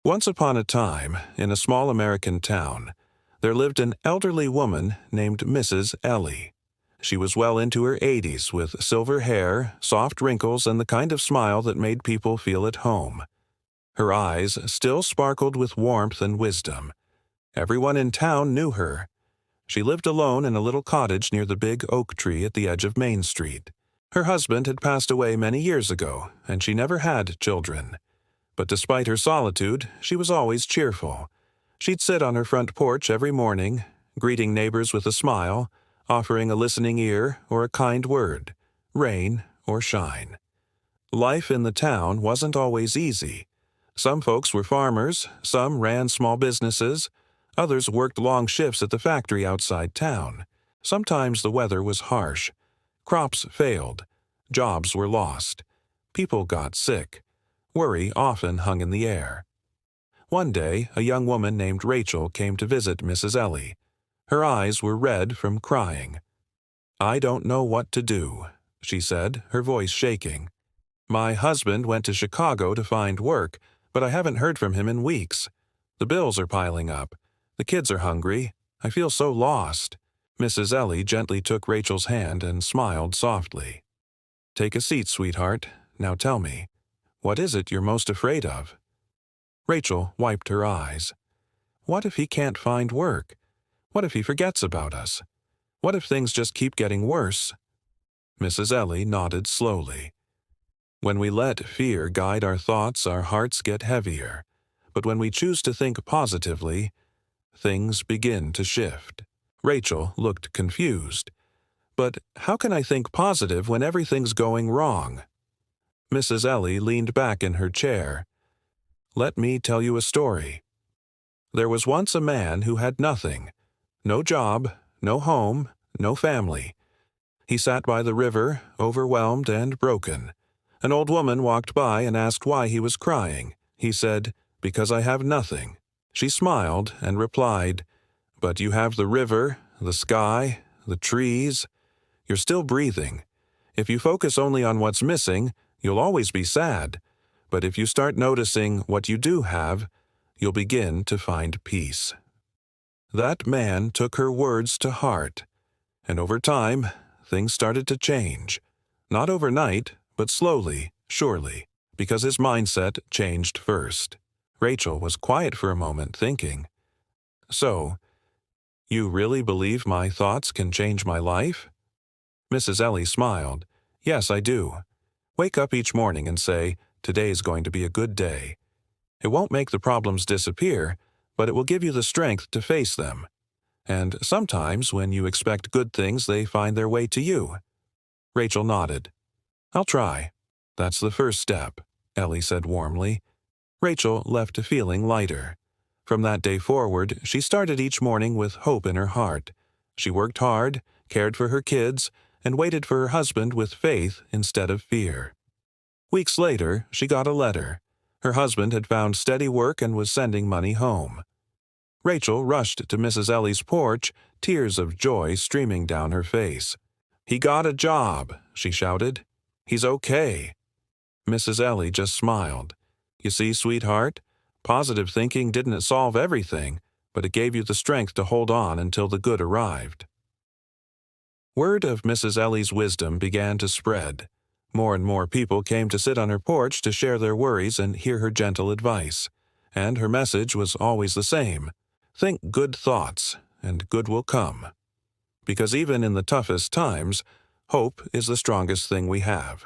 Once upon a time, in a small American town, there lived an elderly woman named Mrs. Ellie. She was well into her 80s with silver hair, soft wrinkles, and the kind of smile that made people feel at home. Her eyes still sparkled with warmth and wisdom. Everyone in town knew her. She lived alone in a little cottage near the big oak tree at the edge of Main Street. Her husband had passed away many years ago, and she never had children. But despite her solitude, she was always cheerful. She'd sit on her front porch every morning, greeting neighbors with a smile, offering a listening ear or a kind word, rain or shine. Life in the town wasn't always easy. Some folks were farmers, some ran small businesses, others worked long shifts at the factory outside town. Sometimes the weather was harsh. Crops failed. Jobs were lost. People got sick. Worry often hung in the air. One day, a young woman named Rachel came to visit Mrs. Ellie. Her eyes were red from crying. "I don't know what to do," she said, her voice shaking. "My husband went to Chicago to find work, but I haven't heard from him in weeks. The bills are piling up. The kids are hungry. I feel so lost." Mrs. Ellie gently took Rachel's hand and smiled softly. "Take a seat, sweetheart. Now tell me, what is it you're most afraid of?" Rachel wiped her eyes. "What if he can't find work? What if he forgets about us? What if things just keep getting worse?" Mrs. Ellie nodded slowly. "When we let fear guide our thoughts, our hearts get heavier. But when we choose to think positively, things begin to shift." Rachel looked confused. "But how can I think positive when everything's going wrong?" Mrs. Ellie leaned back in her chair. "Let me tell you a story. There was once a man who had nothing. No job, no home, no family. He sat by the river, overwhelmed and broken. An old woman walked by and asked why he was crying. He said, 'Because I have nothing.' She smiled and replied, 'But you have the river, the sky, the trees. You're still breathing. If you focus only on what's missing, you'll always be sad. But if you start noticing what you do have, you'll begin to find peace.'" That man took her words to heart, and over time, things started to change. Not overnight, but slowly, surely, because his mindset changed first. Rachel was quiet for a moment, thinking, "So, you really believe my thoughts can change my life?" Mrs. Ellie smiled. "Yes, I do. Wake up each morning and say, 'Today's going to be a good day.' It won't make the problems disappear, but it will give you the strength to face them. And sometimes, when you expect good things, they find their way to you." Rachel nodded. "I'll try." "That's the first step," Ellie said warmly. Rachel left feeling lighter. From that day forward, she started each morning with hope in her heart. She worked hard, cared for her kids, and waited for her husband with faith instead of fear. Weeks later, she got a letter. Her husband had found steady work and was sending money home. Rachel rushed to Mrs. Ellie's porch, tears of joy streaming down her face. "He got a job," she shouted. "He's okay." Mrs. Ellie just smiled. "You see, sweetheart, positive thinking didn't solve everything, but it gave you the strength to hold on until the good arrived." Word of Mrs. Ellie's wisdom began to spread. More and more people came to sit on her porch to share their worries and hear her gentle advice. And her message was always the same: think good thoughts, and good will come. Because even in the toughest times, hope is the strongest thing we have.